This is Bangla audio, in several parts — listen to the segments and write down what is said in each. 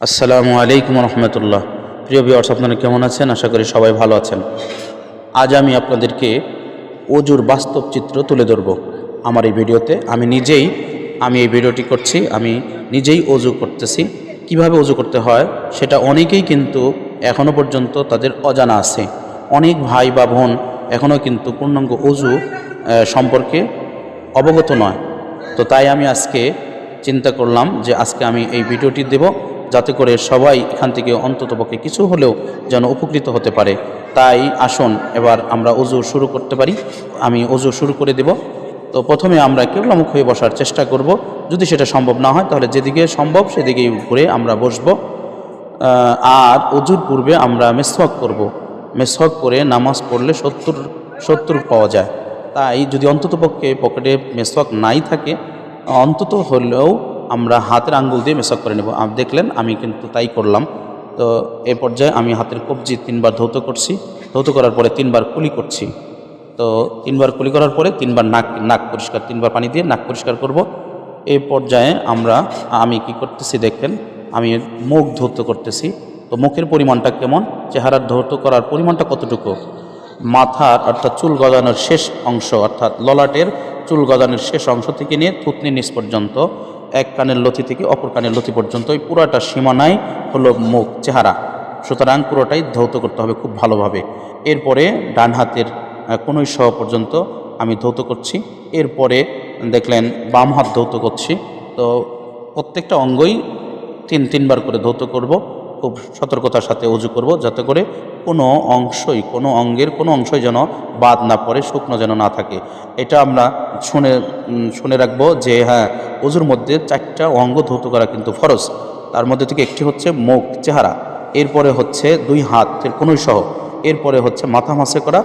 আসসালামু আলাইকুম রহমতুল্লাহ। প্রিয় ভিউয়ার্স, আপনারা কেমন আছেন? আশা করি সবাই ভালো আছেন। আজ আমি আপনাদেরকে অজুর বাস্তব চিত্র তুলে ধরব আমার এই ভিডিওতে। আমি এই ভিডিওটি করছি, আমি নিজেই অজু করতেছি। কিভাবে অজু করতে হয় সেটা অনেকেই কিন্তু এখনও পর্যন্ত তাদের অজানা আছে। অনেক ভাই বা বোন এখনও কিন্তু পূর্ণাঙ্গ অজু সম্পর্কে অবগত নয়। তো তাই আমি আজকে চিন্তা করলাম যে আজকে আমি এই ভিডিওটি দেব, যাতে করে সবাই এখান থেকে অন্ততপক্ষে কিছু হলেও যেন উপকৃত হতে পারে। তাই আসুন এবার আমরা অজু শুরু করতে পারি। আমি অজু শুরু করে দেব। তো প্রথমে আমরা কেবলামুখ হয়ে বসার চেষ্টা করব। যদি সেটা সম্ভব না হয় তাহলে যেদিকে সম্ভব সেদিকেই ঘুরে আমরা বসবো। আর অজুর পূর্বে আমরা মেসওয়াক করব। মেসওয়াক করে নামাজ পড়লে 70 পাওয়া যায়। তাই যদি অন্ততপক্ষে পকেটে মেসওয়াক নাই থাকে, অন্তত হলেও আমরা হাতের আঙ্গুল দিয়ে মেসওয়াক করে নেব। দেখলেন আমি কিন্তু তাই করলাম। তো এ পর্যায়ে আমি হাতের কবজি 3বার ধৌত করছি। ধৌত করার পরে 3বার কুলি করছি। তো 3বার কুলি করার পরে 3বার নাক পরিষ্কার, 3বার পানি দিয়ে নাক পরিষ্কার করব। এই পর্যায়ে আমি কি করতেছি দেখেন, আমি মুখ ধৌত করতেছি। তো মুখের পরিমাণটা কেমন, চেহারার ধৌত করার পরিমাণটা কতটুকু, মাথার অর্থাৎ চুল গজানোর শেষ অংশ অর্থাৎ ললাটের চুল গজানোর শেষ অংশ থেকে নিয়ে থুতনির নিচ পর্যন্ত, এক কানের লতি থেকে অপর কানের লতি পর্যন্ত এই পুরাটা সীমানায় হলো মুখ, চেহারা। সুতরাং পুরোটাই ধৌত করতে হবে খুব ভালোভাবে। এরপরে ডান হাতের কনুই সহ পর্যন্ত আমি ধৌত করছি। এরপরে দেখলেন বাম হাত ধৌত করছি। তো প্রত্যেকটা অঙ্গই 3বার করে ধৌত করব। খুব সতর্কতার সাথে অজু করব, যাতে করে কোনো অঙ্গের কোনো অংশই যেন বাদ না পড়ে, শুকনো যেন না থাকে। এটা আমরা শুনে রাখবো যে হ্যাঁ, অজুর মধ্যে 4টা অঙ্গ ধৌত করা কিন্তু ফরজ। তার মধ্যে থেকে একটি হচ্ছে মুখ, চেহারা, এরপরে হচ্ছে 2 হাতের কনুই সহ, এরপরে হচ্ছে মাথা মাসে করা,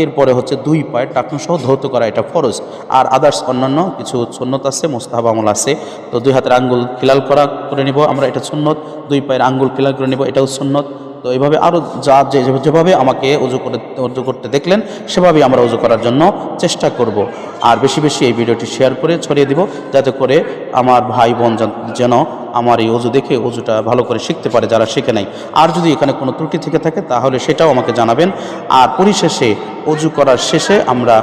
এরপরে হচ্ছে 2 পায়ের টাকনু সহ ধৌত করা, এটা ফরজ। আর আদার্স অন্যান্য কিছু সুন্নত আছে, মুস্তাহাব আমল আছে। তো 2 হাতের আঙ্গুল খিলাল করে নিব আমরা, এটা সুন্নত। 2 পায়ের আঙ্গুল খিলাল করে নিব, এটাও সুন্নত। তো এইভাবে আরও যেভাবে আমাকে অজু করতে দেখলেন সেভাবেই আমরা অজু করার জন্য চেষ্টা করব। আর বেশি বেশি এই ভিডিওটি শেয়ার করে ছড়িয়ে দিব, যাতে করে আমার ভাই বোন যেন আমার এই অজু দেখে অজুটা ভালো করে শিখতে পারে, যারা শিখে নাই। আর যদি এখানে কোনো ত্রুটি থেকে থাকে তাহলে সেটাও আমাকে জানাবেন। আর পরিশেষে অজু করার শেষে আমরা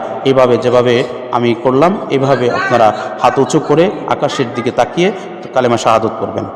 যেভাবে আমি করলাম, এভাবে আপনারা হাত উঁচু করে আকাশের দিকে তাকিয়ে কালেমা শাহাদত করবেন।